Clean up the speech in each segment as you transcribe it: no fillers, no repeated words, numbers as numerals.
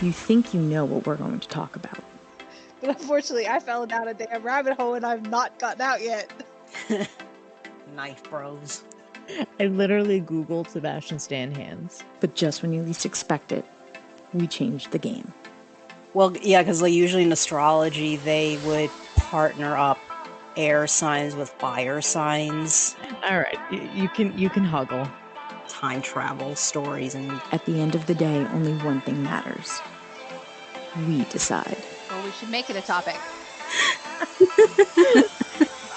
You think you know what we're going to talk about. But unfortunately, I fell down a damn rabbit hole and I've not gotten out yet. Knife bros. I literally Googled Sebastian Stan hands. But just when you least expect it, we changed the game. Well, yeah, because like usually in astrology, they would partner up air signs with fire signs. All right, you can huggle. Time travel stories, and At the end of the day, only one thing matters. We decide. Well, we should make it a topic.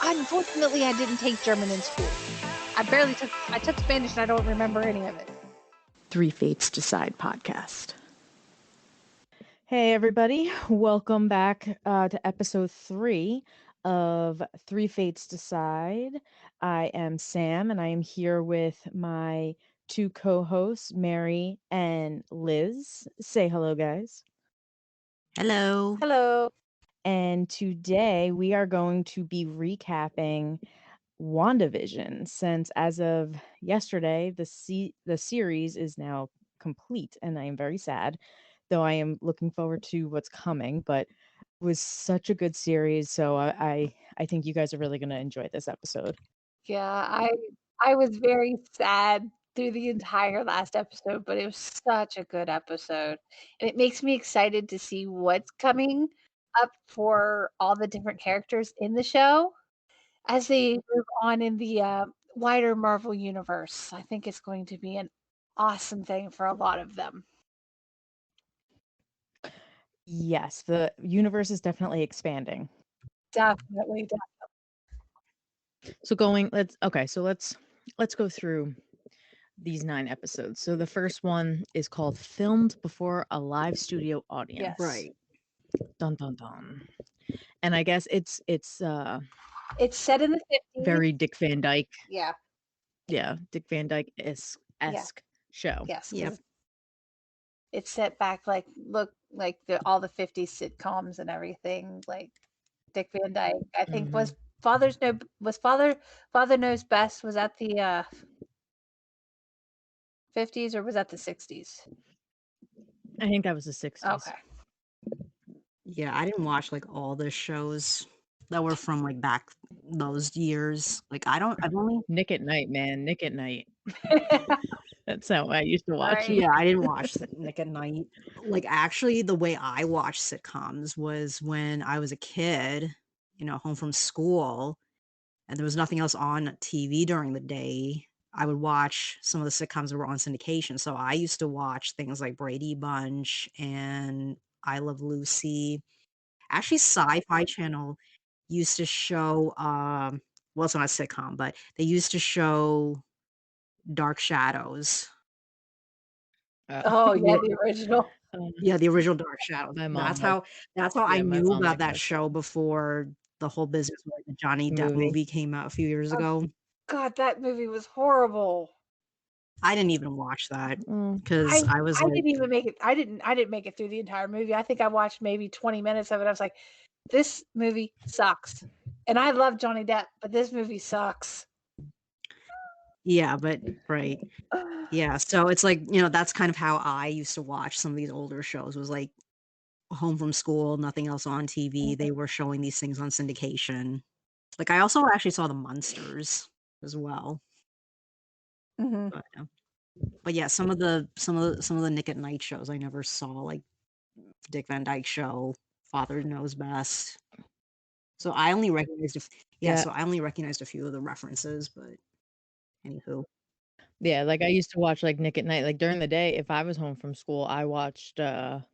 Unfortunately, I didn't take German in school. I took Spanish and I don't remember any of it. Three Fates Decide podcast. Hey everybody, welcome back to episode 3 of Three Fates Decide. I am Sam and I am here with my two co-hosts, Mary and Liz. Say hello, guys. hello. Hello. And today we are going to be recapping WandaVision, since as of yesterday, the series is now complete, and I am very sad, though I am looking forward to what's coming. But it was such a good series, so I think you guys are really going to enjoy this episode. Yeah, I was very sad through the entire last episode, but it was such a good episode. And it makes me excited to see what's coming up for all the different characters in the show as they move on in the wider Marvel universe. I think it's going to be an awesome thing for a lot of them. Yes, the universe is definitely expanding. Definitely. So let's go through these 9 episodes. So the first one is called Filmed Before a Live Studio Audience. Yes. Right. Dun dun dun. And I guess it's It's set in the 50s. very Dick Van Dyke. Yeah. Yeah, Dick Van Dyke-esque show. Yes. Yep. It's set back like all the 50s sitcoms and everything. Like Dick Van Dyke, I think was Father Knows Best. Was that the 50s or was that the 60s? I think that was the 60s. Okay. Yeah, I didn't watch like all the shows that were from like back those years. Like I've only Nick at Night, man. Nick at Night. That's how I used to watch. Right. Yeah, I didn't watch Nick at Night. Like actually the way I watched sitcoms was when I was a kid, home from school, and there was nothing else on TV during the day. I would watch some of the sitcoms that were on syndication. So I used to watch things like Brady Bunch and I Love Lucy. Actually, Sci-Fi Channel used to show well, it's not a sitcom, but they used to show Dark Shadows. Oh yeah, the original. Yeah, the original Dark Shadows. My mom That's how I yeah, my knew mom about liked that that show before the whole business with like, the Johnny Depp Movie. movie came out a few years ago. God, that movie was horrible. I didn't even watch that Mm. because I was I like, didn't even make it. I didn't make it through the entire movie. I think I watched maybe 20 minutes of it. I was like, this movie sucks. And I love Johnny Depp, but this movie sucks. yeah, but right. Yeah, so it's like, that's kind of how I used to watch some of these older shows, was like home from school, nothing else on TV. They were showing these things on syndication. Like I also actually saw the Munsters as well. Mhm. But yeah, some of the Nick at Night shows I never saw, like Dick Van Dyke Show, Father Knows Best. So I only recognized Yeah. so I only recognized a few of the references, but anywho. Yeah, like I used to watch like Nick at Night. Like during the day, if I was home from school, I watched Price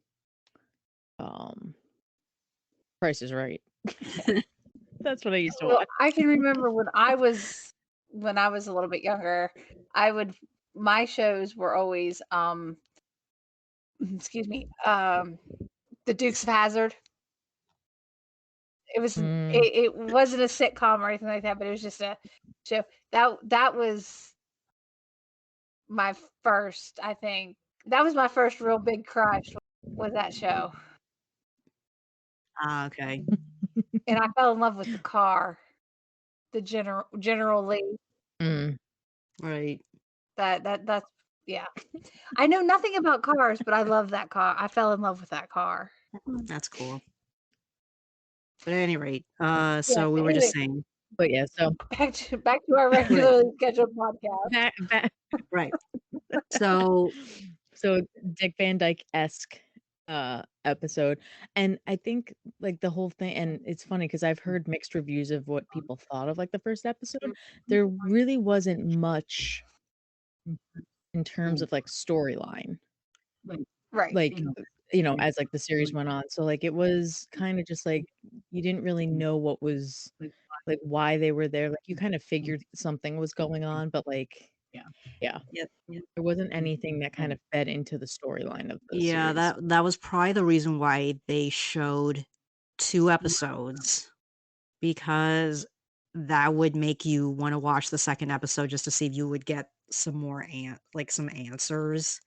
is Right. That's what I used to Well, watch. I can remember when I was a little bit younger, my shows were always excuse me, the Dukes of Hazzard. It was it wasn't a sitcom or anything like that, but it was just a show. That was my first, I think. That was my first real big crush, was that show. Okay. And I fell in love with the car, the General Lee. Mm. Right. That's Yeah. I know nothing about cars, but I love that car. I fell in love with that car. That's cool. But at any rate, Yeah, so we but were just anyway, saying, But yeah, so back to our regularly scheduled podcast. back right. So so Dick Van Dyke-esque episode. And I think like the whole thing, and it's funny because I've heard mixed reviews of what people thought of like the first episode. There really wasn't much in terms of like storyline. Right. Like, as like the series went on. So like it was kind of just like you didn't really know what was like why they were there. Like you kind of figured something was going on, but like yeah, yep. there wasn't anything that kind of fed into the storyline of the Yeah, series. that was probably the reason why they showed 2 episodes, because that would make you wanna watch the second episode just to see if you would get some more some answers.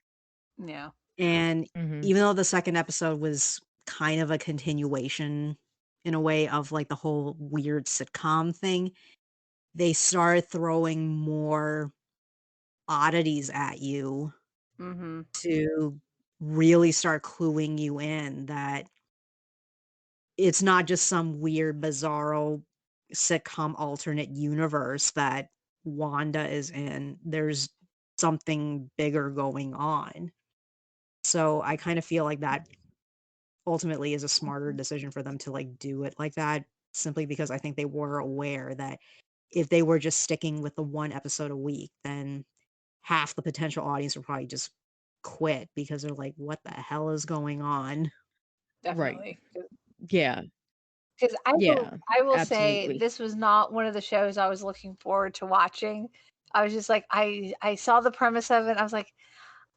Yeah. And Mhm. even though the second episode was kind of a continuation in a way of, like, the whole weird sitcom thing, they started throwing more oddities at you Mm-hmm. to really start cluing you in that it's not just some weird, bizarro sitcom alternate universe that Wanda is in. There's something bigger going on. So I kind of feel like that ultimately is a smarter decision for them to like do it like that, simply because I think they were aware that if they were just sticking with the one episode a week, then half the potential audience would probably just quit because they're like, what the hell is going on? Right. Definitely. Yeah. Because Yeah. I will say Absolutely. this was not one of the shows I was looking forward to watching. I was just like, I saw the premise of it. I was like,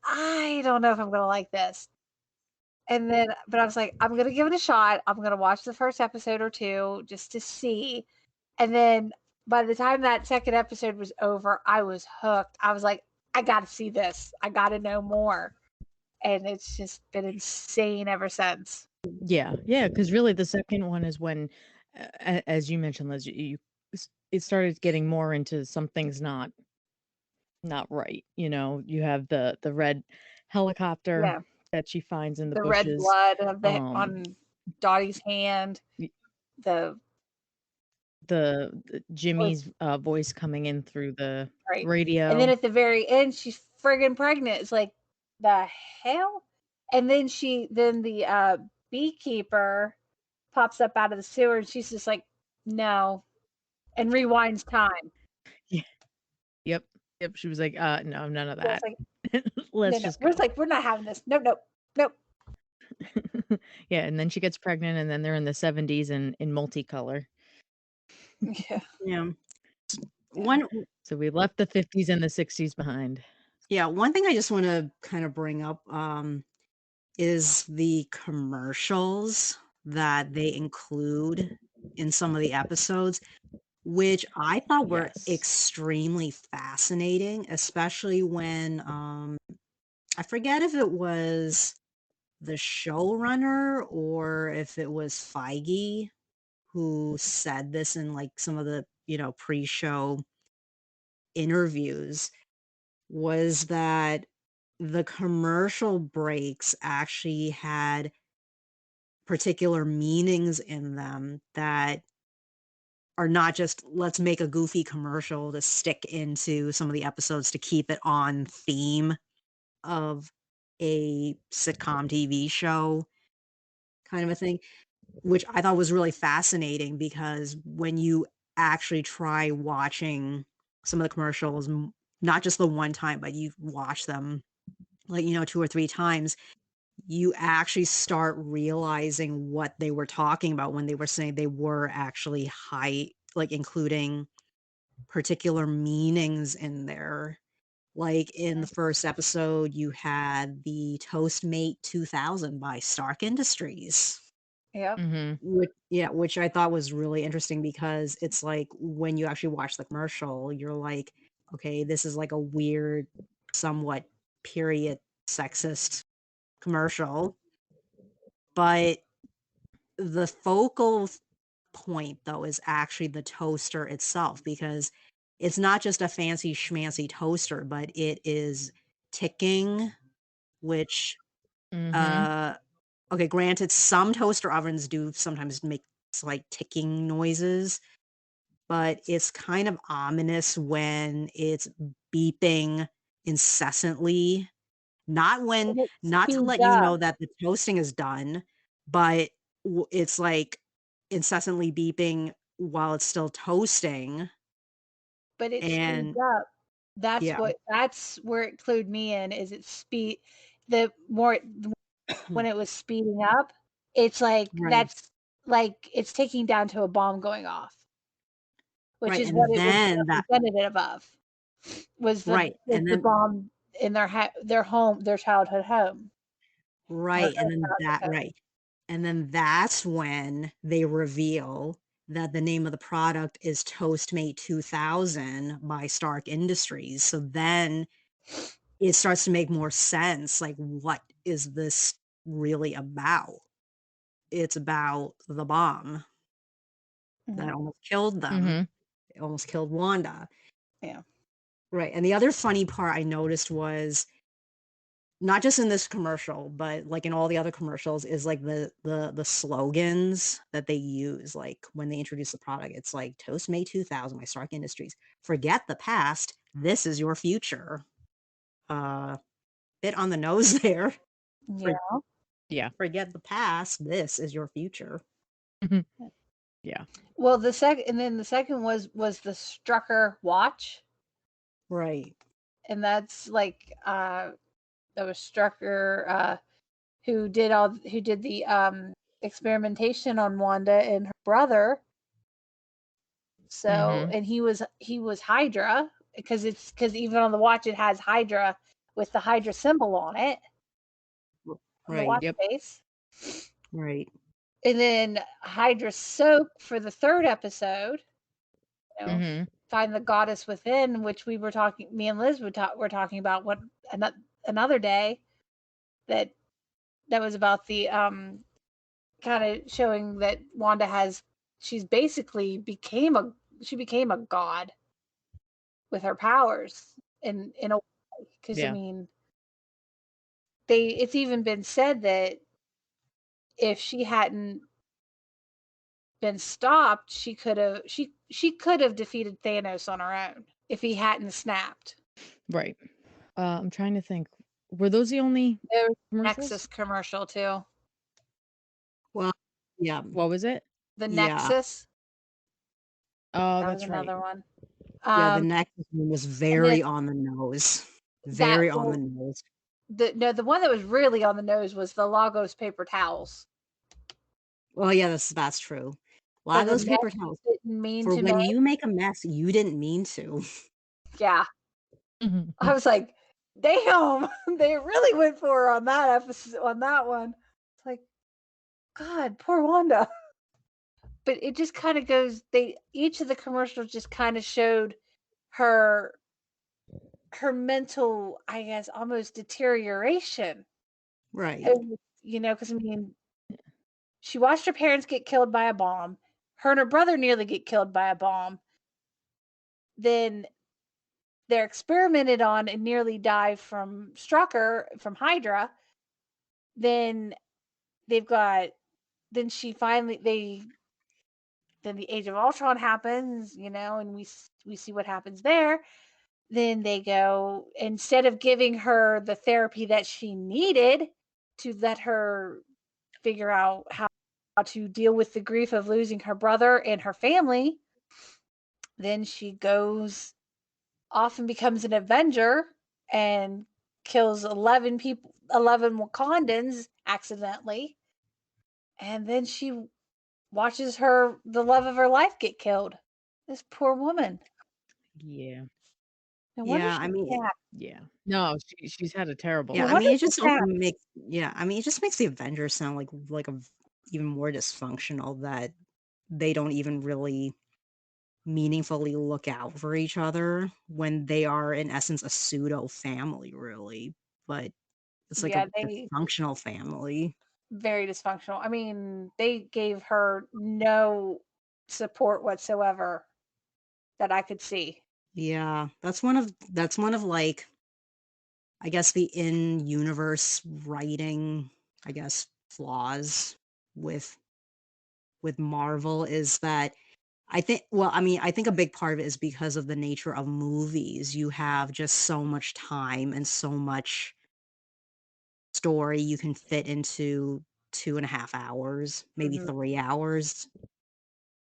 I don't know if I'm gonna like this. And then, but I was like, I'm gonna give it a shot. I'm gonna watch the first episode or two just to see. And then by the time that second episode was over, I was hooked. I was like, I gotta see this. I gotta know more. And it's just been insane ever since. Yeah. Yeah. Because really, the second one is when, as you mentioned, Liz, it started getting more into something's not right. You have the red helicopter Yeah. that she finds in the The red bushes. blood of the Um, on Dottie's hand. y- The the voice, Jimmy's voice coming in through the right. And then radio. at the very end, she's friggin' pregnant. It's like, the hell? And then then the beekeeper pops up out of the sewer and she's just like, no, and rewinds time. Yeah. Yep. Yep. She was like, no, none of So it's that. like, Let's no. just We're go. just like, we're not having this. Nope, nope, nope. Yeah, and then she gets pregnant, and then they're in the 70s and in multicolor. Yeah. Yeah. One So we left the 50s and the 60s behind. one thing I just want to kind of bring up is the commercials that they include in some of the episodes, which I thought were Yes. extremely fascinating, especially when I forget if it was the showrunner or if it was Feige who said this in like some of the, pre-show interviews, was that the commercial breaks actually had particular meanings in them that are not just let's make a goofy commercial to stick into some of the episodes to keep it on theme of a sitcom TV show kind of a thing, which I thought was really fascinating because when you actually try watching some of the commercials, not just the one time, but you watch them like, 2 or 3 times, you actually start realizing what they were talking about when they were saying they were actually like including particular meanings in there. Like in the first episode, you had the Toastmate 2000 by Stark Industries. Yeah. Mm-hmm. Which I thought was really interesting because it's like when you actually watch the commercial, you're like, okay, this is like a weird, somewhat period sexist commercial. But the focal point, though, is actually the toaster itself because it's not just a fancy schmancy toaster, but it is ticking, which Mhm. okay, granted, some toaster ovens do sometimes make slight ticking noises, but it's kind of ominous when it's beeping incessantly. Not when And it not to speeds let you up, know that the toasting is done, but it's like incessantly beeping while it's still toasting. but it speeds And up. yeah, That's where it clued me in, is it speed the more when it was speeding up, it's like right, that's like it's taking down to a bomb going off, which right, is what and it was then that representative of, right, was and the then bomb in their home, their childhood home, or right, her and then childhood that home. right. And then that's when they reveal that the name of the product is Toastmate 2000 by Stark Industries. So then it starts to make more sense, like, what is this really about? It's about the bomb that Mhm. almost killed them. Mhm. It almost killed Wanda. Yeah. Right, and the other funny part I noticed was not just in this commercial, but, like, in all the other commercials is, like, the slogans that they use, like, when they introduce the product. It's like, "Toast May 2000 by Stark Industries. Forget the past, this is your future." Uh, bit on the nose there. For Yeah. Yeah. forget the past, this is your future. Mhm. Yeah. Well, the second was the Strucker watch, Right. and that's like that was Strucker who did the experimentation on Wanda and her brother. So, Mhm. and he was Hydra, because even on the watch it has Hydra with the Hydra symbol on it, R on the right, watch Yep. face. right. And then Hydra soap for the third episode, you know, Mhm. find the goddess within, which me and Liz were talking about what another day, that was about the kind of showing that Wanda she's basically she became a god with her powers, in a way, because I Yeah. mean, it's even been said that if she hadn't been stopped, she could have defeated Thanos on her own if he hadn't snapped. Right. I'm trying to think. Were those the only There was a commercials? Nexus commercial too. Well, yeah, What was it? The yeah, Nexus, Oh, that was that's right. another one. yeah, the Um, Nexus one was and then very on the nose. that Very on the well, nose. the one that was really on the nose was the Lagos paper towels. Well, yeah, that's true. For the Lagos mess paper you towels. didn't mean For to when make. you make a mess, you didn't mean to. Yeah. Mhm. I was like, damn, they really went for her on that episode, on that one. It's like, God, poor Wanda. But it just kind of each of the commercials just kind of showed her mental, I guess, almost deterioration. Right. And, because I mean, she watched her parents get killed by a bomb. Her and her brother nearly get killed by a bomb. Then they're experimented on and nearly die from Strucker, from Hydra. Then they've got, then she finally, then the Age of Ultron happens, and we see what happens there. Then they go, instead of giving her the therapy that she needed to let her figure out how to deal with the grief of losing her brother and her family, then she goes off and becomes an Avenger and kills 11 people, 11 Wakandans accidentally. And then she watches the love of her life get killed. This poor woman. Yeah. No wonder Yeah, she's I mean, fat. Yeah. No, she's had a terrible yeah, No I wonder mean, life. it she's just also fat. makes yeah, I mean, it just makes the Avengers sound like a even more dysfunctional, that they don't even really meaningfully look out for each other when they are in essence a pseudo family, really. But it's like a Yeah, they dysfunctional family. very dysfunctional. I mean, they gave her no support whatsoever that I could see. Yeah, that's one of like I guess the in-universe writing, I guess, flaws with Marvel is that I think a big part of it is because of the nature of movies. You have just so much time and so much story you can fit into 2.5 hours, maybe Mhm. 3 hours,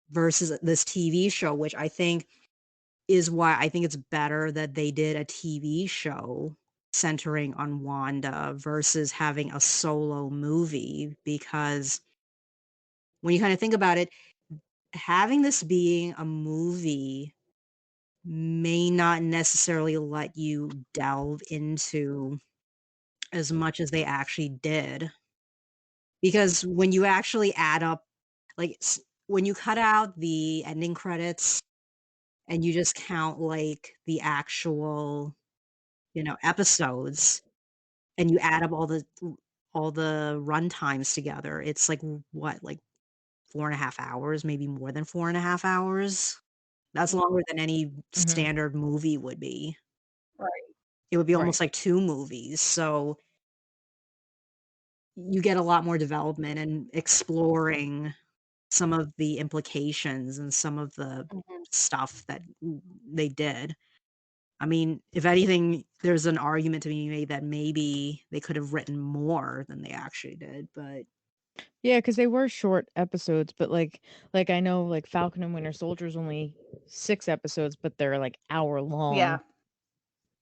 versus this TV show, which I think is why I think it's better that they did a TV show centering on Wanda versus having a solo movie, because when you kinda think about it, having this being a movie may not necessarily let you delve into as much as they actually did. Because when you actually add up, like, when you cut out the ending credits and you just count, like, the actual, episodes, and you add up all the run times together, it's like, what, like 4.5 hours, maybe more than 4.5 hours? That's longer than any Mhm. standard movie would be. Right. It would be Right. almost like 2 movies, so you get a lot more development and exploring some of the implications and some of the Mhm. stuff that they did. I mean, if anything, there's an argument to be made that maybe they could have written more than they actually did, but Yeah, because they were short episodes, but, like, I know, like, Falcon and Winter Soldier is only 6 episodes, but they're, like, Yeah. hour-long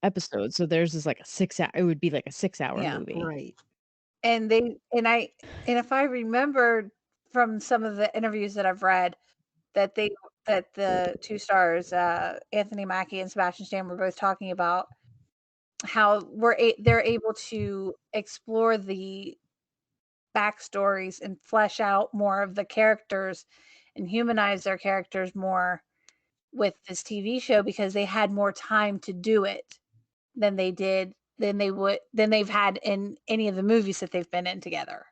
episodes, so theirs is like a 6 hou it would be like a 6-hour Yeah. movie. right. And they and if I remember from some of the interviews that I've read that the 2 stars, Anthony Mackie and Sebastian Stan were both talking about how they're able to explore the backstories and flesh out more of the characters and humanize their characters more with this TV show because they had more time to do it than they've had in any of the movies that they've been in together.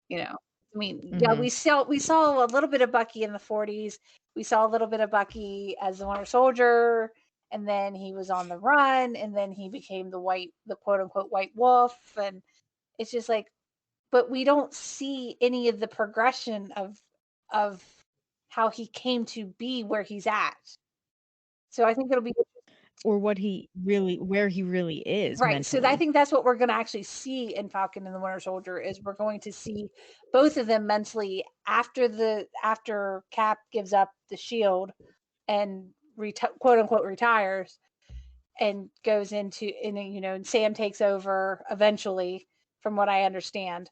You know? I mean, yeah, Mhm. we saw a little bit of Bucky in the '40s. We saw a little bit of Bucky as the Winter Soldier, and then he was on the run, and then he became the quote unquote white wolf, and it's just like, but we don't see any of the progression of how he came to be where he's at. So I think it'll be Or where he really is right. So I mentally. think that's what we're going to actually see in Falcon and the Winter Soldier is we're going to see both of them mentally after Cap gives up the shield and quote unquote retires and goes into and Sam takes over eventually from what I understand.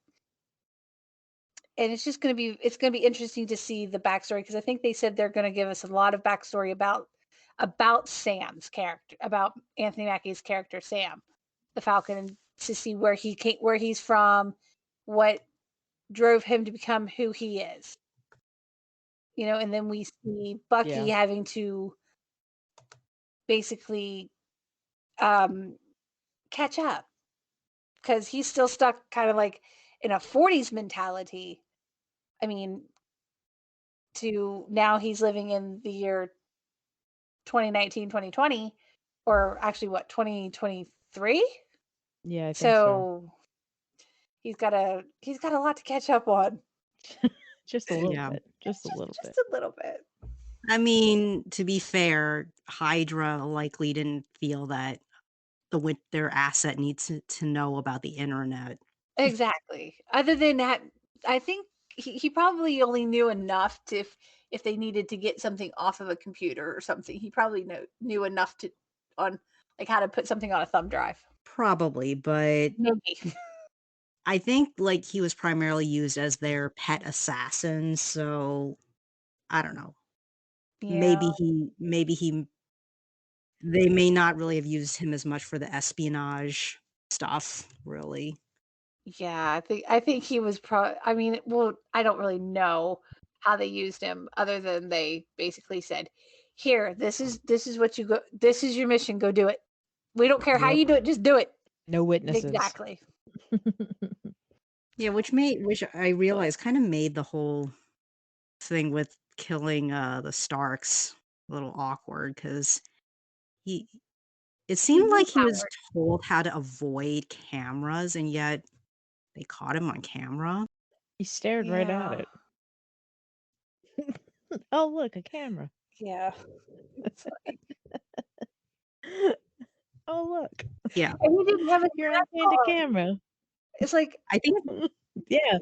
And it's going to be interesting to see the backstory because I think they said they're going to give us a lot of backstory about Sam's character, about Anthony Mackie's character Sam, the Falcon, and to see where he's from, what drove him to become who he is. And then we see Bucky Yeah. having to basically um, catch up because he's still stuck kind of like in a '40s mentality. I mean, to now he's living in the year 2019, 2020, or actually what, 2023? Yeah, I think so. So he's got a lot to catch up on. Just a little Yeah. bit, just a little Just bit. a little bit. I mean, to be fair, Hydra likely didn't feel that their asset needs to know about the internet. Exactly. Other than that, I think he probably only knew enough to if they needed to get something off of a computer or something, he probably knew enough to on like how to put something on a thumb drive. Probably, but Maybe. I think, like, he was primarily used as their pet assassin, so I don't know. Yeah. Maybe they may not really have used him as much for the espionage stuff, really. Yeah, I think he was I mean, well, I don't really know how they used him other than they basically said, "Here, this is what you go this is your mission, go do it. We don't care how Yep. you do it, just do it." No witnesses. Exactly. Yeah, which I realized kinda made the whole thing with killing, the Starks a little awkward because he It seemed knew like he was Howard. told how to avoid cameras, and yet they caught him on camera. He stared right at Yeah. it. Oh, look, a camera. Yeah. It's like, Oh, look, Yeah, and he didn't have his you're mask on on. camera. It's like I think Yeah,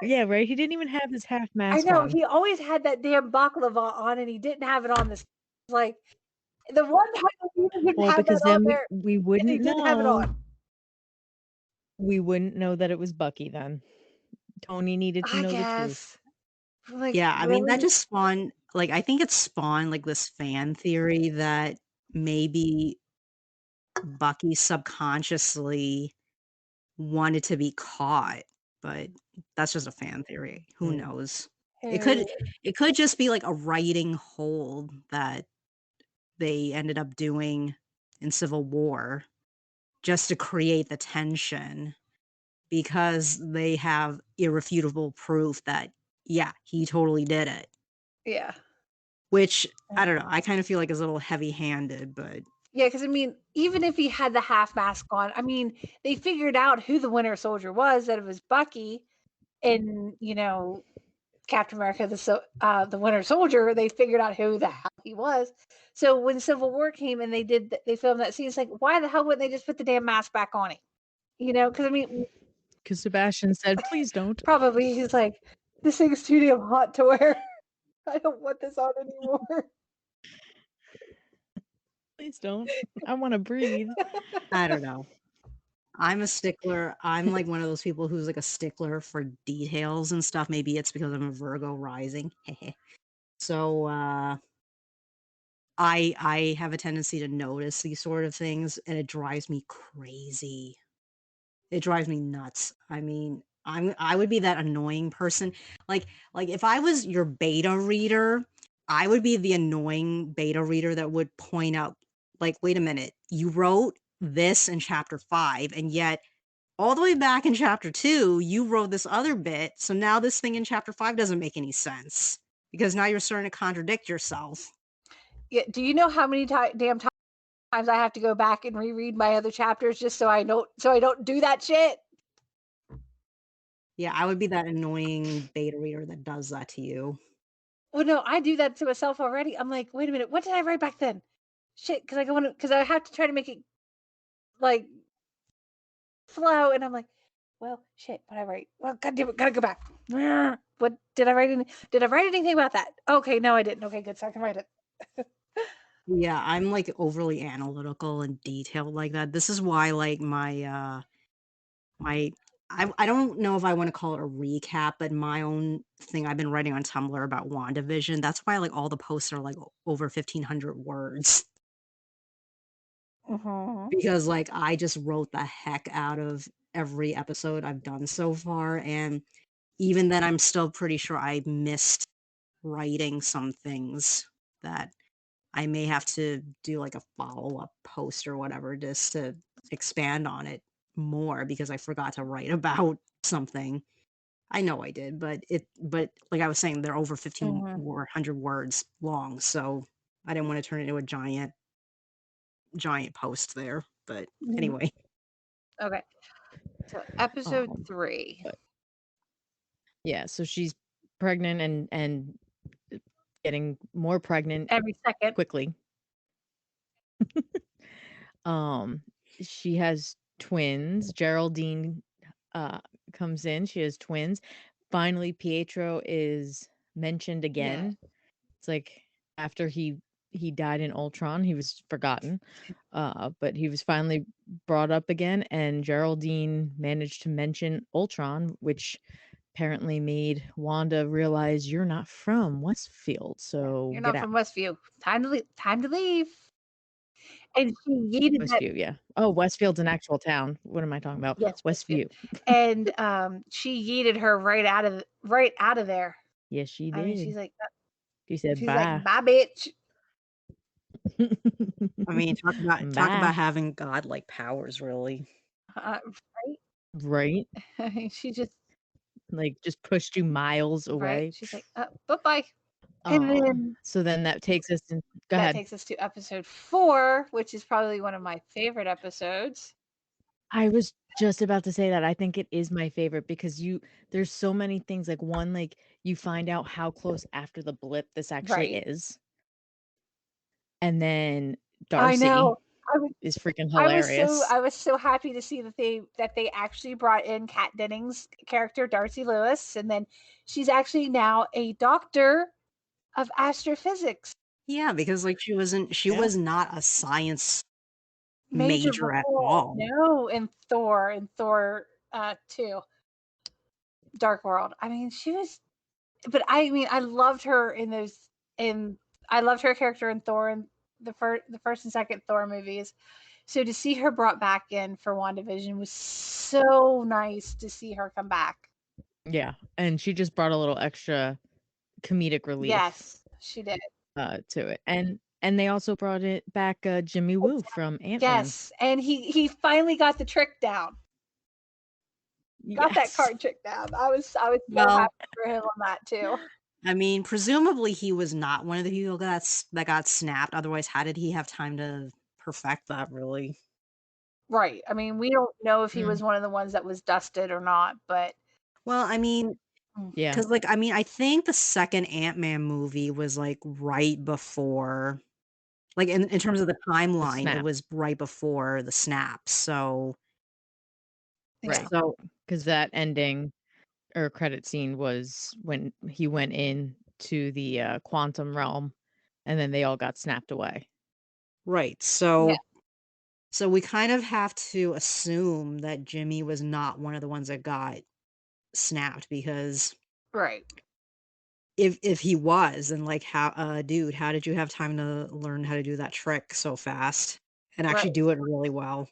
he yeah, right. He didn't even have his half I mask know on. he always had that damn baklava on, and he didn't have it on this. Like the one time he didn't Well, have that because on then there, we and he wouldn't didn't have it know. on. We wouldn't know that it was Bucky then. Tony needed to I know the truth. guess. Like yeah, I mean, that really, just spawned like, I think it spawned, like, this fan theory that maybe Bucky subconsciously wanted to be caught, but that's just a fan theory. Who Mm. knows? It who could just be, like, a writing hold that they ended up doing in Civil War just to create the tension because they have irrefutable proof that, yeah, he totally did it. yeah. Which, I don't know, Uh-uh. I kind of feel like is a little heavy-handed, but Yeah, because I mean, even if he had the half mask on, I mean, they figured out who the Winter Soldier was, that it was Bucky, and Captain America, the Winter Soldier. They figured out who the hell he was. So when Civil War came and they filmed that scene, it's like, why the hell wouldn't they just put the damn mask back on him? Because I mean, Because Sebastian said, "Please don't." probably he's like, this thing's too damn hot to wear. I don't want this on anymore. Please don't. I want to breathe. I don't know. I'm a stickler. I'm like one of those people who's like a stickler for details and stuff. Maybe it's because I'm a Virgo rising. So I have a tendency to notice these sort of things and it drives me crazy. It drives me nuts. I mean, I would be that annoying person. Like if I was your beta reader, I would be the annoying beta reader that would point out like, wait a minute, you wrote this in chapter 5 and yet all the way back in chapter 2, you wrote this other bit. So now this thing in chapter 5 doesn't make any sense because now you're starting to contradict yourself. Yeah. Do you know how many damn times I have to go back and reread my other chapters just so I don't do that shit? Yeah, I would be that annoying beta reader that does that to you. Well, no, I do that to myself already. I'm like, wait a minute, what did I write back then? Shit, because I have to try to make it like flow, and I'm like, well, shit, what did I write? Well, God damn it, gotta go back. What did I write? Did I write anything about that? Okay, no, I didn't. Okay, good, so I can write it. Yeah, I'm like overly analytical and detailed like that. This is why like my I don't know if I want to call it a recap, but my own thing I've been writing on Tumblr about WandaVision. That's why like all the posts are like over 1,500 words Mm-hmm. because like I just wrote the heck out of every episode I've done so far, and even then I'm still pretty sure I missed writing some things that I may have to do like a follow-up post or whatever just to expand on it more because I forgot to write about something. I know I did, but like I was saying, they're over 15 Mm-hmm. or 100 words long, so I didn't want to turn it into a giant post there. But anyway, Okay, so episode Um, 3. but yeah, so she's pregnant and getting more pregnant Every second. quickly. Um, she has twins. Geraldine comes in. She has twins. Finally, Pietro is mentioned Yes. again. It's like after he died in Ultron, he was forgotten. But he was finally brought up again, and Geraldine managed to mention Ultron, which apparently made Wanda realize you're not from Westfield, so You're get not out. from Westview. Time to leave. Time to leave. And she yeeted that. Westview, yeah. Oh, Westfield's an actual town. What am I talking about? Yes, Westview. Westview. And she yeeted her right out of there. Yes, she I mean, did. she's like, She said she's bye. like, bye, bitch. I mean, talk Bye. about having godlike powers, really. Right? Right? She just Like just pushed you miles right. away. She's like, bye bye. And then So then that takes us in. Go that ahead. takes us to episode 4, which is probably one of my favorite episodes. I was just about to say that. I think it is my favorite because there's so many things. Like one, like you find out how close after the blip this actually Right. is. And then I Darcy know. is freaking I hilarious. was so happy to see that they actually brought in Kat Dennings' character Darcy Lewis, and then she's actually now a doctor of astrophysics. Yeah, because like she Yeah. was not a science Major major at before. all. No, in Thor 2, Dark World. I mean, she was, but I mean, I loved her I loved her character in Thor and the first and second Thor movies. So to see her brought back in for WandaVision was so nice to see her come back. Yeah. And she just brought a little extra comedic relief. Yes, she did. To it. And they also brought it back Jimmy Woo from Ant-Man. Yes, and he finally got the trick down. Got that card trick down. I was so happy for him on that too. I mean, presumably he was not one of the people that got snapped. Otherwise, how did he have time to perfect that, really? Right. I mean, we don't know if he was one of the ones that was dusted or not, but well, I mean, yeah, because like I mean, I think the second Ant-Man movie was like right before, like in terms of the timeline, it was right before the snap. So, right. So, because that ending or credit scene was when he went in to the quantum realm, and then they all got snapped away. Right. So, so we kind of have to assume that Jimmy was not one of the ones that got snapped because, right. If he was, then like how dude, how did you have time to learn how to do that trick so fast and actually do it really well?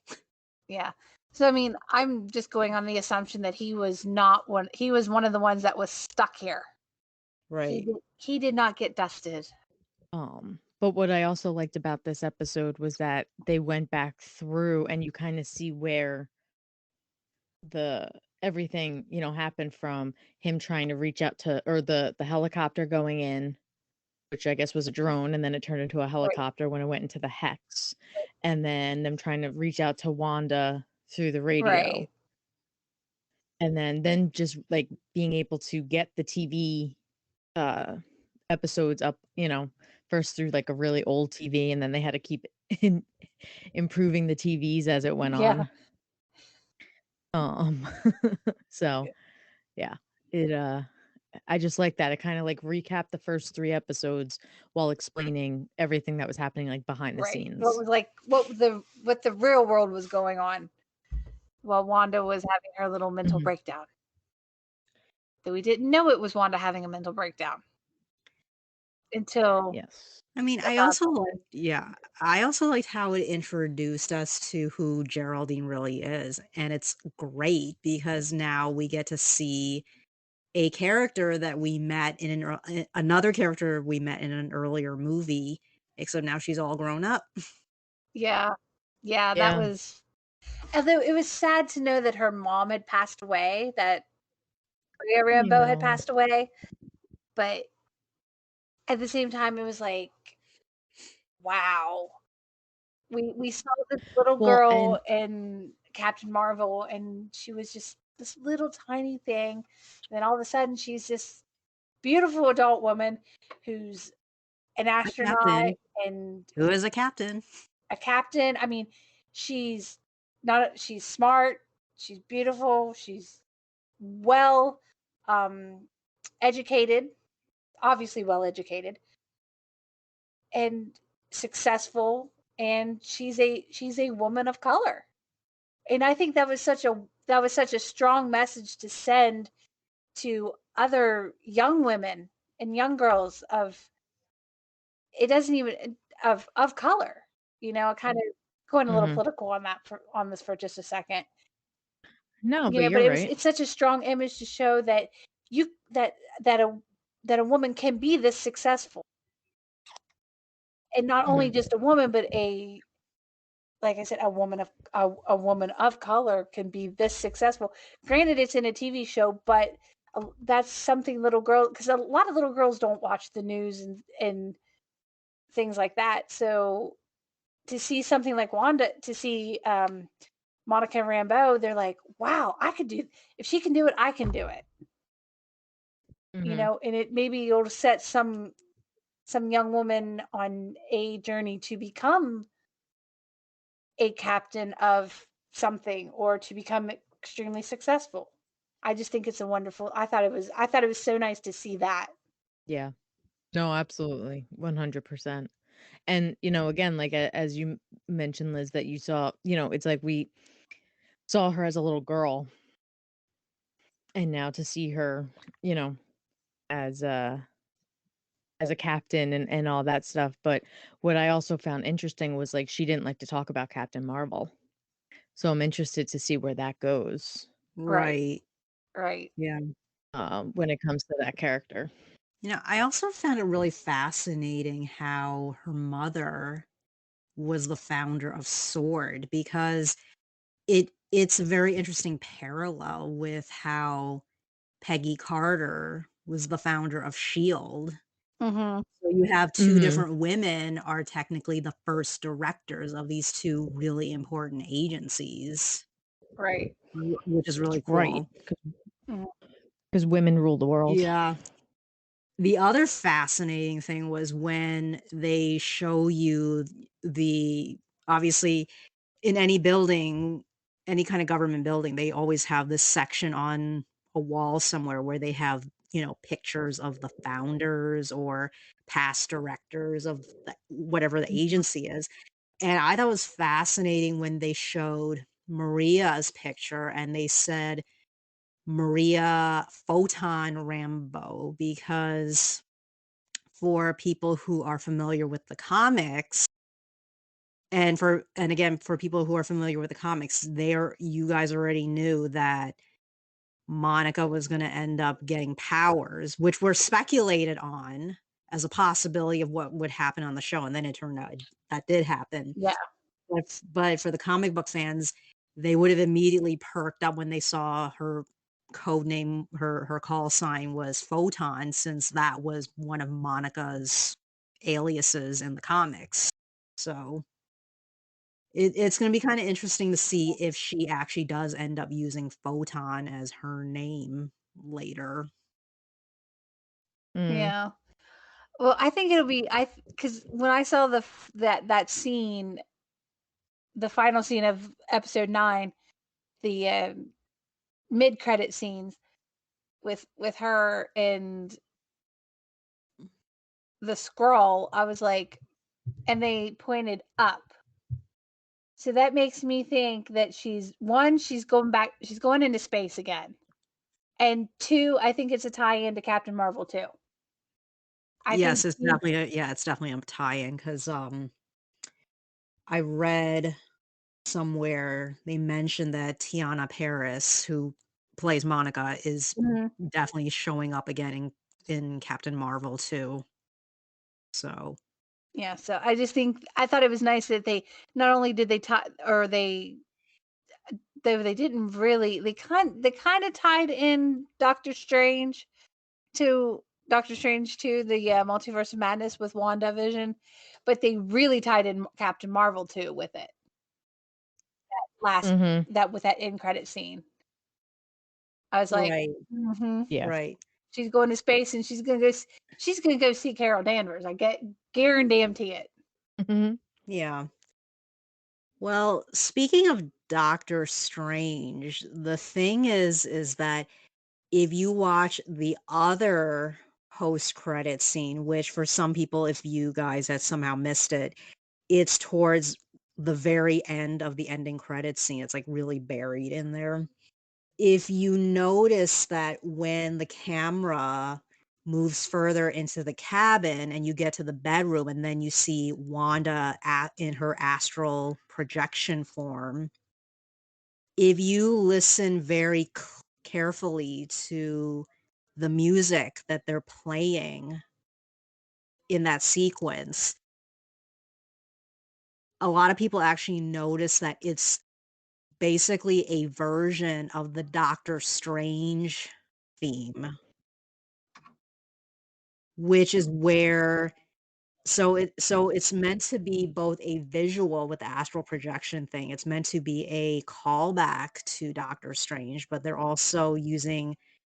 Yeah. So I mean, I'm just going on the assumption that he was one of the ones that was stuck here. Right. He did not get dusted. But what I also liked about this episode was that they went back through and you kind of see where everything, happened, from him trying to reach out to, or the helicopter going in, which I guess was a drone, and then it turned into a helicopter when it went into the hex, and then them trying to reach out to Wanda through the radio. And then just like being able to get the TV episodes up, first through like a really old TV, and then they had to keep improving the TVs as it went on. So yeah, I just like that. It kind of like recapped the first 3 episodes while explaining everything that was happening like behind the scenes. What the real world was going on while Wanda was having her little mental breakdown. That we didn't know it was Wanda having a mental breakdown until I mean, I also liked how it introduced us to who Geraldine really is, and it's great because now we get to see a character that we met in another character we met in an earlier movie, except now she's all grown up. Yeah, that was. Although it was sad to know that her mom had passed away, that Maria Rambeau had passed away, but at the same time, it was like, wow. We saw this little girl in Captain Marvel, and she was just this little tiny thing. And then all of a sudden, she's this beautiful adult woman who's an astronaut and who is a captain. A captain. I mean, she's smart, she's beautiful, she's well educated, obviously well educated, and successful, and she's a woman of color. And I think that was such a strong message to send to other young women and young girls of color. Kind of going a little political on this for just a second. No, but you're right. It's such a strong image to show that a woman can be this successful, and not only just a woman, but like I said, a woman of color can be this successful. Granted, it's in a TV show, but that's something little girl, because a lot of little girls don't watch the news and things like that. So to see something like Wanda, to see Monica Rambeau, they're like, wow, I could do, if she can do it, I can do it. You know, and it maybe it'll set some young woman on a journey to become a captain of something or to become extremely successful. I just think it's a wonderful, I thought it was so nice to see that. Yeah. No, absolutely. 100%. And, again, like as you mentioned, Liz, that you saw, it's like we saw her as a little girl, and now to see her, as a captain and all that stuff. But what I also found interesting was like she didn't like to talk about Captain Marvel. So I'm interested to see where that goes. Right. Right. Yeah. When it comes to that character. I also found it really fascinating how her mother was the founder of Sword, because it's a very interesting parallel with how Peggy Carter was the founder of Shield. Mm-hmm. So you have two Mhm. different women are technically the first directors of these two really important agencies, Right. which is really Right. cool. Mhm. Because women rule the world. Yeah. The other fascinating thing was when they show you obviously in any building, any kind of government building, they always have this section on a wall somewhere where they have, pictures of the founders or past directors of whatever the Mhm. agency is. And I thought it was fascinating when they showed Maria's picture and they said Maria Photon Rambo, because for people who are familiar with the comics, and again, for people who are familiar with the comics, you guys already knew that Monica was gonna end up getting powers, which were speculated on as a possibility of what would happen on the show, and then it turned out that did happen. Yeah. But for the comic book fans, they would have immediately perked up when they saw her code name, her call sign was Photon, since that was one of Monica's aliases in the comics. So it's gonna be kinda interesting to see if she actually does end up using Photon as her name later. Mm. Yeah. Well, I think it'll be because when I saw that scene, the final scene of episode 9, the mid credit scenes with her and the scroll, I was like, and they pointed up. So that makes me think that she's going into space again. And 2, I think it's a tie-in to Captain Marvel too. I Yes, think it's definitely it's definitely a tie-in 'cause, I read somewhere they mentioned that Tiana Paris, who plays Monica, is Mhm. definitely showing up again in Captain Marvel too. So, Yeah, so I just think I thought it was nice that they not only did they tie or they didn't really they kind of tied in Doctor Strange to the Multiverse of Madness with WandaVision, but they really tied in Captain Marvel too with it. Last Mhm. that with that end credit scene. I was like, right, mhm. Yeah. right. She's going to space and she's gonna go see Carol Danvers. I guarantee it. Mhm. Yeah. Well, speaking of Doctor Strange, the thing is that if you watch the other post-credit scene, which for some people, if you guys had somehow missed it, it's towards the very end of the ending credits scene. It's like really buried in there. If you notice that when the camera moves further into the cabin and you get to the bedroom and then you see Wanda in her astral projection form, if you listen very carefully to the music that they're playing in that sequence, a lot of people actually notice that it's basically a version of the Doctor Strange theme, which is where so it's meant to be both a visual with the astral projection thing. It's meant to be a callback to Doctor Strange, but they're also using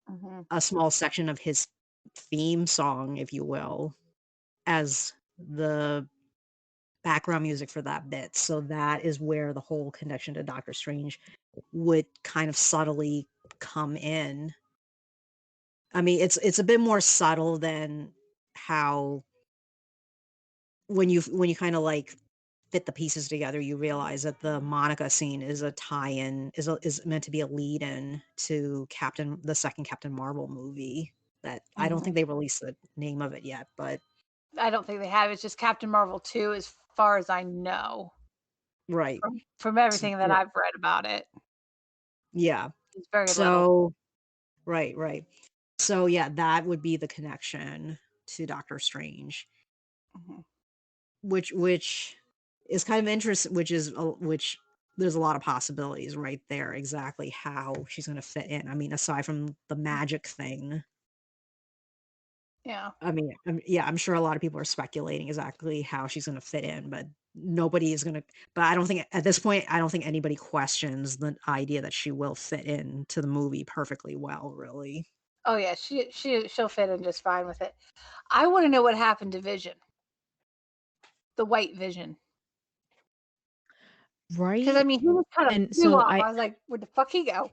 Mhm. a small section of his theme song, if you will, as the background music for that bit. So that is where the whole connection to Doctor Strange would kind of subtly come in. I mean, it's a bit more subtle than how when you kind of like fit the pieces together, you realize that the Monica scene is a tie-in, is meant to be a lead-in to the second Captain Marvel movie. That I don't think they released the name of it yet, but I don't think they have. It's just Captain Marvel 2 as far as I know right. from everything that I've read about it. Yeah. It's very little. So right. So yeah, that would be the connection to Doctor Strange, Mhm. which is kind of interesting. Which there's a lot of possibilities right there. Exactly how she's going to fit in. I mean, aside from the magic thing, Yeah. I mean, I'm sure a lot of people are speculating exactly how she's going to fit in, but nobody is going to. But I don't think at this point, I don't think anybody questions the idea that she will fit into the movie perfectly well. Really. Oh yeah, she'll fit in just fine with it. I want to know what happened to Vision, the White Vision, because I Right? mean he was kind of And flew so off. I was like, where'd the fuck he go?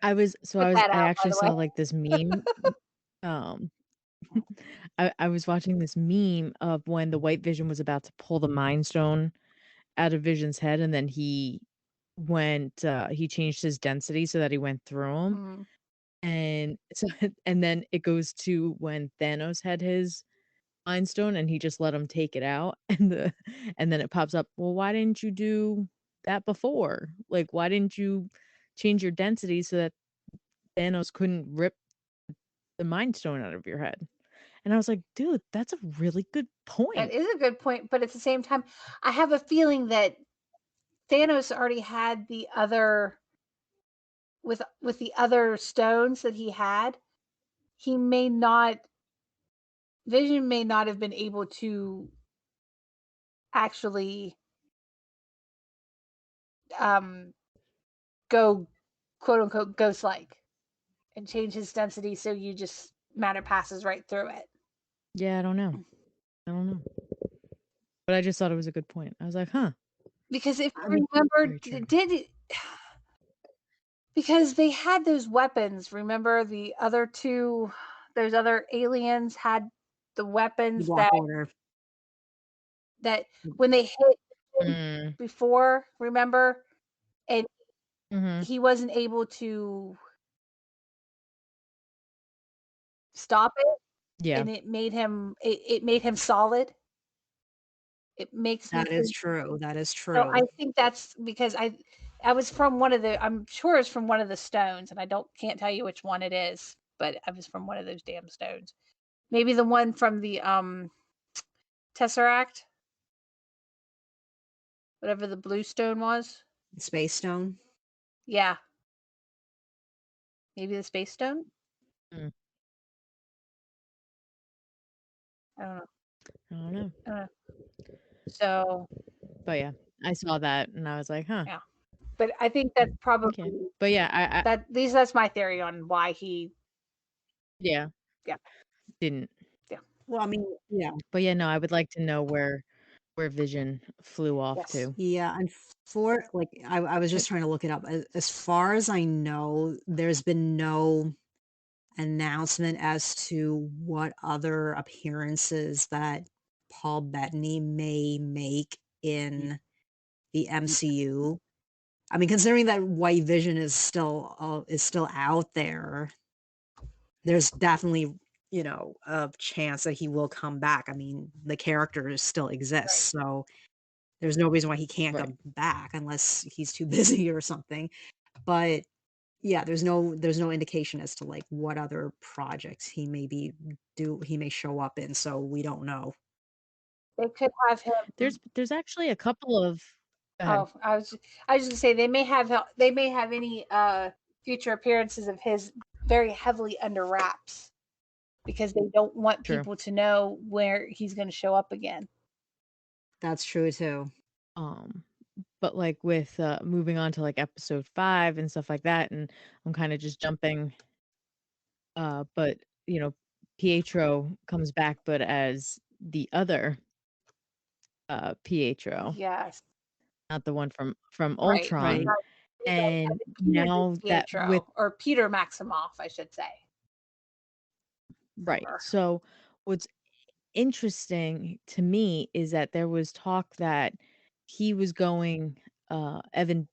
Put that I out, by actually the saw way. like this meme. Um, I was watching this meme of when the White Vision was about to pull the Mind Stone out of Vision's head, and then he changed his density so that he went through him. Mm. And so and then it goes to when Thanos had his Mind Stone and he just let him take it out, and then it pops up, "Well, why didn't you do that before? Like, why didn't you change your density so that Thanos couldn't rip the Mind Stone out of your head?" And I was like, "Dude, that's a really good That point." is a good point, but at the same time, I have a feeling that Thanos already had the other with the other stones that he had. He may not Vision may not have been able to actually go quote unquote ghost like and change his density so you just matter passes right through it. Yeah, I don't know. But I just thought it was a good point. I was like, "Huh." Because if I you mean, remember, very true. did it? Because they had those weapons. Remember the other two, those other aliens had the The weapons Black Order. that when they hit Mm. before, remember, and Mhm. he wasn't able to stop it, Yeah. and it made him solid. It makes me That is think. true. That is So I true. think that's because I was from one of the, I'm sure it's from one of the stones, and I can't tell you which one it is, but I was from one of those damn stones. Maybe the one from the Tesseract, whatever the blue stone was. Space Stone. Yeah, maybe the space stone. Mm. I don't know. I don't know. I don't know. So But yeah, I saw that and I was like, "Huh." yeah, but I think that's probably Okay. But yeah, I that's my theory on why he. yeah, Yeah, didn't. yeah, Well, I mean, yeah. But yeah, no, I would like to know where Vision flew off yes. to. Yeah, and for like I was just trying to look it up. As far as I know, there's been no announcement as to what other appearances that Paul Bettany may make in the MCU. I mean, considering that White Vision is still out there, there's definitely, a chance that he will come back. I mean, the character still exists, Right. so there's no reason why he can't Right. come back unless he's too busy or something. But yeah, there's no indication as to like what other projects he may show up in, so we don't know. They could have him. There's actually a couple of Go ahead. Oh, I was just gonna say they may have any future appearances of his very heavily under wraps because they don't want True. people to know where he's going to show up again. That's true too. But like with moving on to like episode 5 and stuff like that, and I'm kind of just jumping. But you know, Pietro comes back, but as the other Pietro, Yes. not the one from Right. Ultron. Right. And Peter now that Pietro, with or Peter Maximoff, I should say. right, Or- so what's interesting to me is that there was talk that he was going Evan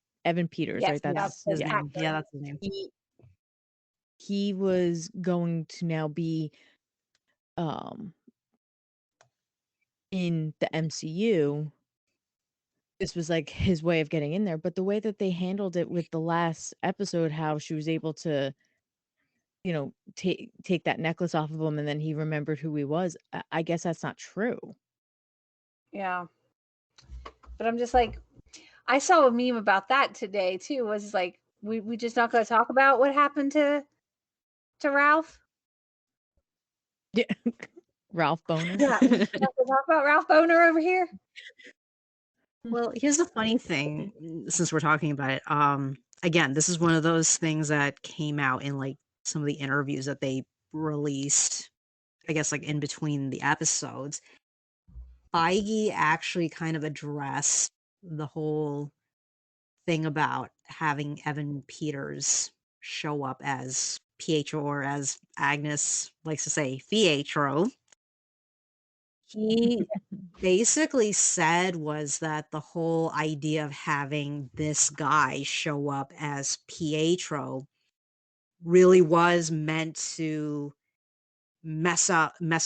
Peters, Yes, right? that's That's his His yeah. name. actor. Yeah, that's his name. He was going to now be um in the MCU. This was like his way of getting in there, but the way that they handled it with the last episode, how she was able to, you know, take that necklace off of him, and then he remembered who he was. I guess that's not true. Yeah. But I'm just like, I saw a meme about that today too. Was like, we just not going to talk about what happened to Ralph. Yeah, Ralph Boner. Yeah, we just not going to talk about Ralph Boner over here. Well, here's the funny thing, since we're talking about it. Again, this is one of those things that came out in like some of the interviews that they released, I guess, like in between the episodes. Feige actually kind of addressed the whole thing about having Evan Peters show up as Pietro, or as Agnes likes to say, Pietro. He basically said was that the whole idea of having this guy show up as Pietro really was meant to mess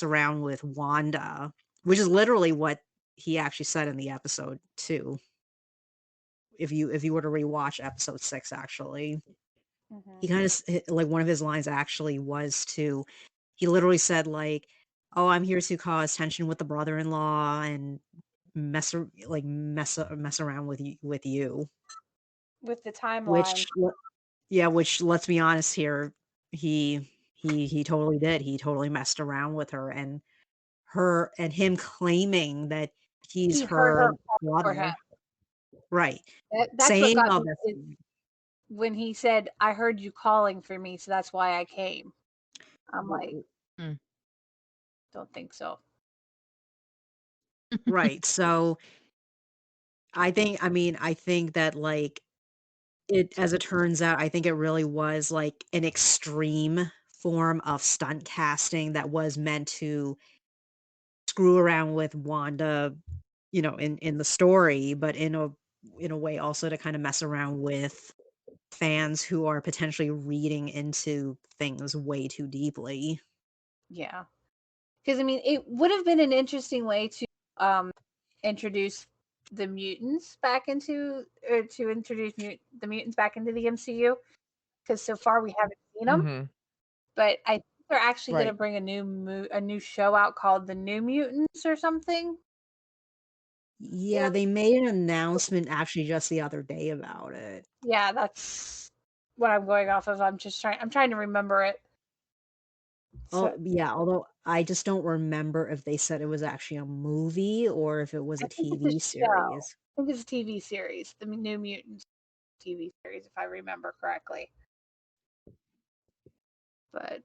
around with Wanda, which is literally what he actually said in the episode too. If you were to rewatch episode 6, actually, he kind of like one of his lines actually was to, he literally said like, "Oh, I'm here to cause tension with the brother-in-law and mess around with you With the timeline. which yeah, which, let's be honest here, he totally did. He totally messed around with her, and him claiming that he's He heard her her call for him. brother. Right. That's what Saying got all me this. is when he said, "I heard you calling for me, so that's why I came." I'm like, don't think so. Right. So I think that like it, as it turns out, I think it really was like an extreme form of stunt casting that was meant to screw around with Wanda, in the story, but in a way also to kind of mess around with fans who are potentially reading into things way too deeply. Yeah. Because I mean, it would have been an interesting way to introduce the mutants back into, or to introduce the mutants back into the MCU. Because so far we haven't seen them, but I think they're actually going to Right. bring a new show out called The New Mutants or something. Yeah, they made an announcement actually just the other day about it. Yeah, that's what I'm going off of. I'm trying to remember it. Oh, So yeah, although I just don't remember if they said it was actually a movie or if it was I a think it's TV a show. series. I think it's a TV series, the New Mutants TV series, if I remember correctly. But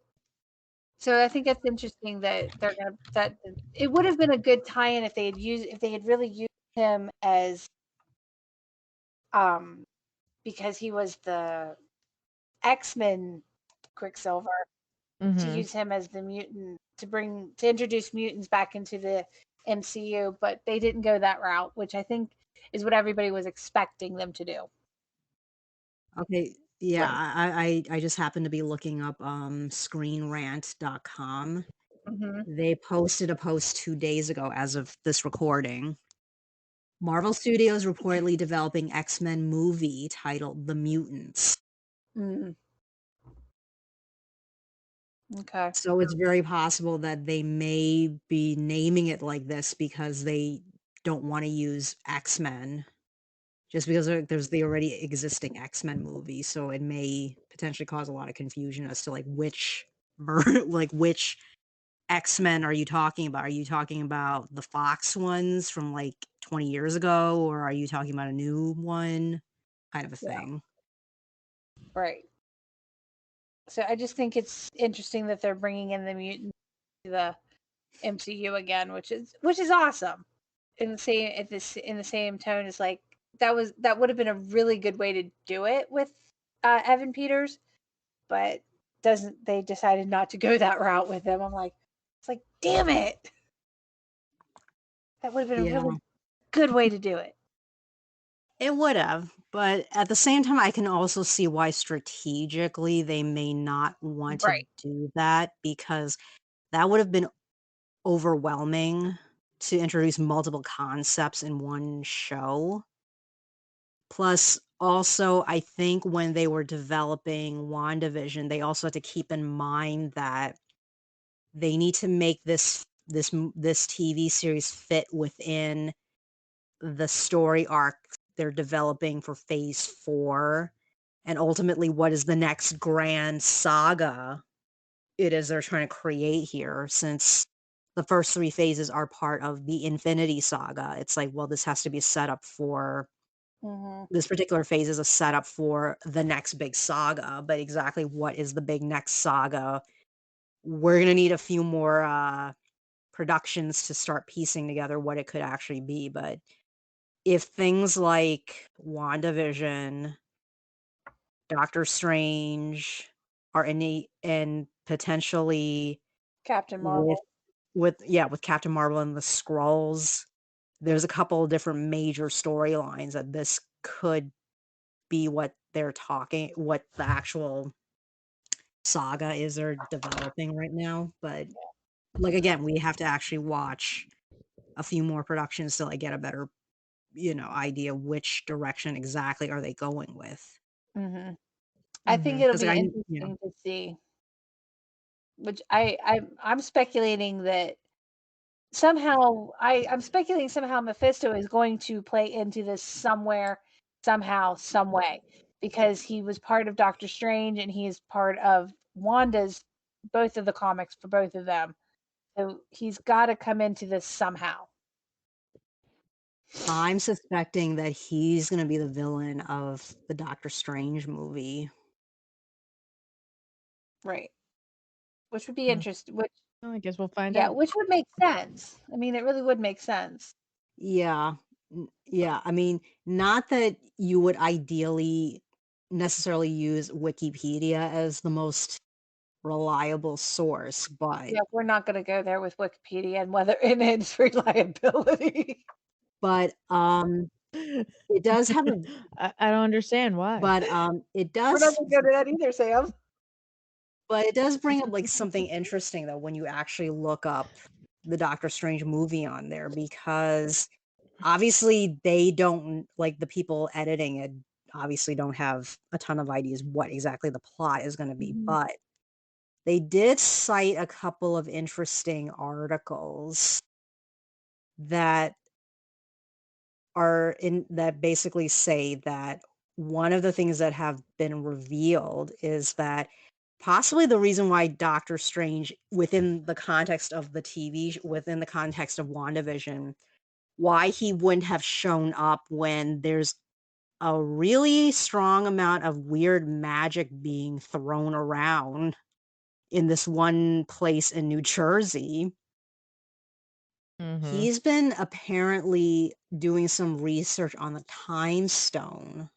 so I think that's interesting that that it would have been a good tie-in if they had really used him as um because he was the X-Men Quicksilver, to use him as the mutant to introduce mutants back into the MCU, but they didn't go that route, which I think is what everybody was expecting them to do. Okay, yeah, Right. I just happened to be looking up screenrant.com. Mm-hmm. They posted a post 2 days ago as of this recording. Marvel Studios reportedly developing X-Men movie titled The Mutants. Mm. Okay. So it's very possible that they may be naming it like this because they don't want to use X-Men, just because there's the already existing X-Men movie, so it may potentially cause a lot of confusion as to like which like which X-Men are you talking about? Are you talking about the Fox ones from like 20 years ago, or are you talking about a new one? Kind of a Yeah. thing. Right. So I just think it's interesting that they're bringing in the mutants to the MCU again, which is awesome. In the same tone as like that would have been a really good way to do it with Evan Peters, but they decided not to go that route with him. It's like, damn it. That would have been a Yeah, really good way to do it. it would have, but at the same time, I can also see why strategically they may not want to Right. do that, because that would have been overwhelming to introduce multiple concepts in one show. Plus, also, I think when they were developing WandaVision, they also had to keep in mind that they need to make this TV series fit within the story arc they're developing for Phase 4, and ultimately, what is the next grand saga it is they're trying to create here, since the first 3 phases are part of the Infinity Saga. It's like, well, this has to be a setup for this particular phase is a setup for the next big saga, but exactly what is the big next saga? We're gonna need a few more productions to start piecing together what it could actually be, but if things like WandaVision, Doctor Strange are and potentially Captain with Marvel. with Captain Marvel and the Skrulls, there's a couple of different major storylines that this could be what what the actual saga is they're developing right now. But like again, we have to actually watch a few more productions to like get a better, idea which direction exactly are they going with. I think it'll Because be like interesting to see. Which I'm speculating that I'm speculating somehow Mephisto is going to play into this somewhere, somehow, some way, because he was part of Doctor Strange and he is part of Wanda's, both of the comics for both of them. So he's got to come into this somehow. I'm suspecting that he's gonna be the villain of the Doctor Strange movie. Right. Which would be interesting. Which, Well, I guess we'll find yeah, out. which would make sense. I mean, it really would make sense. Yeah. Yeah, I mean, not that you would ideally necessarily use Wikipedia as the most reliable source, but Yeah, we're not going to go there with Wikipedia and whether and its reliability. but it does have a I don't understand why. but it We're not does going to go to that either, Sam. but it does bring up like something interesting though when you actually look up the Doctor Strange movie on there, because obviously they don't, like, the people editing it obviously don't have a ton of ideas what exactly the plot is going to be, but they did cite a couple of interesting articles that that basically say that one of the things that have been revealed is that possibly the reason why Doctor Strange, within the context of within the context of WandaVision, why he wouldn't have shown up when there's a really strong amount of weird magic being thrown around in this one place in New Jersey. He's been apparently doing some research on the Time Stone,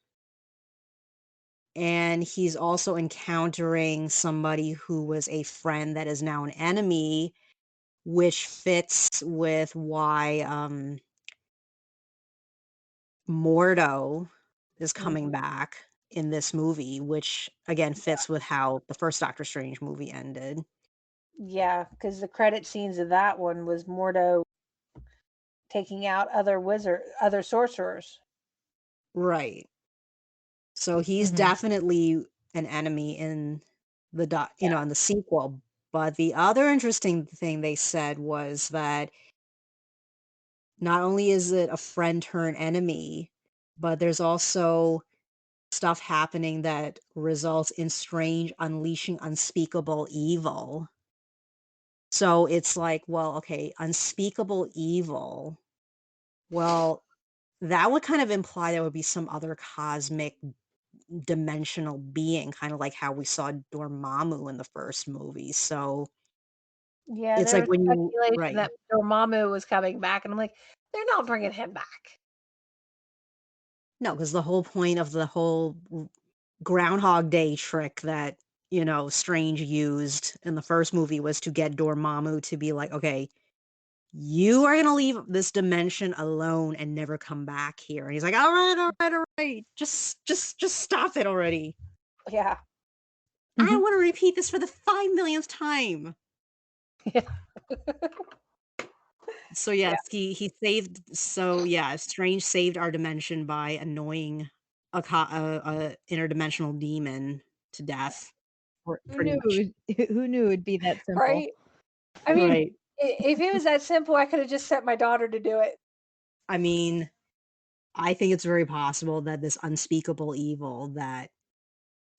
and he's also encountering somebody who was a friend that is now an enemy, which fits with why Mordo is coming back in this movie, which again fits with how the first Doctor Strange movie ended. Yeah, because the credit scenes of that one was Mordo taking out other sorcerers. Right. So he's definitely an enemy in in the sequel. But the other interesting thing they said was that not only is it a friend turned enemy, but there's also stuff happening that results in Strange unleashing unspeakable evil. So it's like, well, okay, unspeakable evil. Well, that would kind of imply there would be some other cosmic dimensional being, kind of like how we saw Dormammu in the first movie. So Yeah, it's there like was when you speculation right. that Dormammu was coming back, and I'm like, they're not bringing him back. No, because the whole point of the whole Groundhog Day trick that, Strange used in the first movie was to get Dormammu to be like, okay, you are gonna leave this dimension alone and never come back here. And he's like, all right. Just stop it already. Yeah. I don't want to repeat this for the 5 millionth time. Yeah. So yes, he saved. So yeah, Strange saved our dimension by annoying a interdimensional demon to death. Who Pretty knew? much. Who knew it'd be that simple? Right? I mean, Right. if it was that simple, I could have just sent my daughter to do it. I mean, I think it's very possible that this unspeakable evil that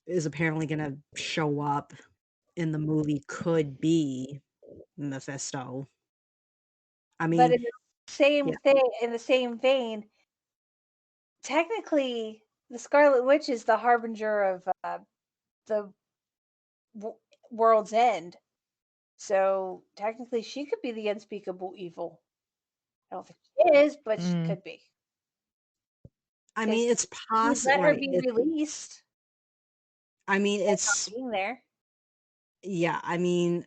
is apparently going to show up in the movie could be Mephisto. I But mean, in the same yeah. thing, in the same vein, technically, the Scarlet Witch is the harbinger of the world's end. So technically, she could be the unspeakable evil. I don't think she is, but she could be. I mean, it's possible. Let her Right. be released. I mean, Not it's being there. yeah. I mean,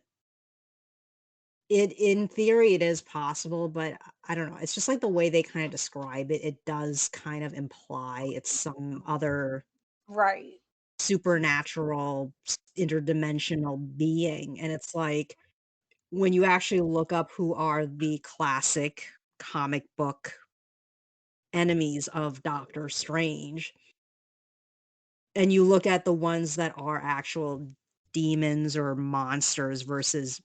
in theory it is possible, but I don't know. It's just like the way they kind of describe it. It does kind of imply it's some other Right. supernatural interdimensional being, and it's like when you actually look up who are the classic comic book enemies of Doctor Strange, and you look at the ones that are actual demons or monsters versus,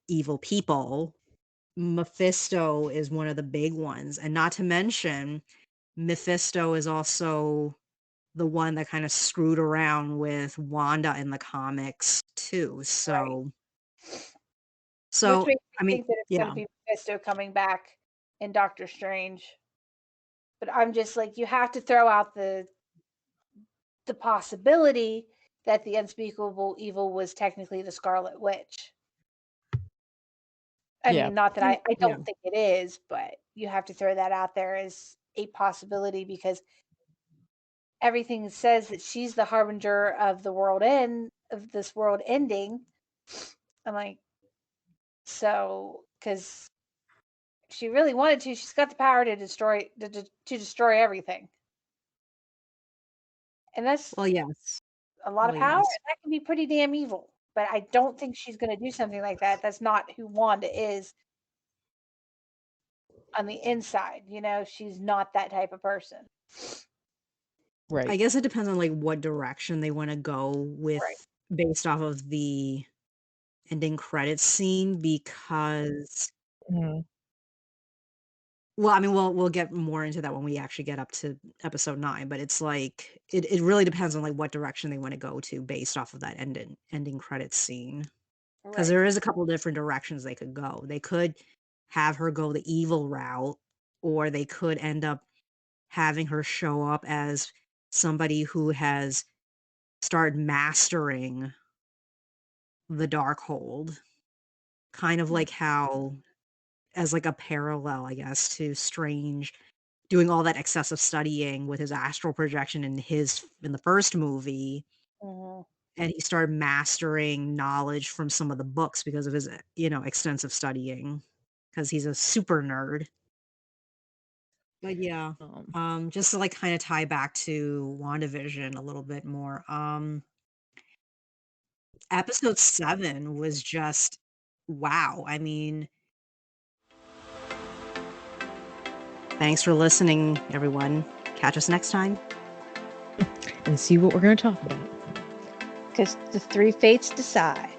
evil people, Mephisto is one of the big ones. And not to mention, Mephisto is also the one that kind of screwed around with Wanda in the comics too. So, Which makes I me mean, think that it's going yeah. to be Mephisto coming back in Doctor Strange. But I'm just like, you have to throw out the possibility that the unspeakable evil was technically the Scarlet Witch. I mean, not that I Yeah. don't think it is, but you have to throw that out there as a possibility because everything says that she's the harbinger of the world end, of this world ending. I'm like, so because she really wanted to, she's got the power to destroy everything, and that's Well, yes. a lot of Well, power. yes. And that can be pretty damn evil. But I don't think she's going to do something like that. That's not who Wanda is on the inside. She's not that type of person. Right. I guess it depends on like what direction they want to go with based off of the ending credits scene because well, I mean, we'll get more into that when we actually get up to episode 9, but it's like it really depends on like what direction they want to go to based off of that ending credits scene. Because there is a couple different directions they could go. They could have her go the evil route, or they could end up having her show up as somebody who has started mastering the Darkhold, kind of like how as like a parallel, I guess, to Strange doing all that excessive studying with his astral projection in the first movie, and he started mastering knowledge from some of the books because of his, extensive studying, because he's a super nerd. But yeah, just to like kind of tie back to WandaVision a little bit more. Episode 7 was just wow. I mean, thanks for listening, everyone. Catch us next time. And see what we're going to talk about. Because the 3 fates decide.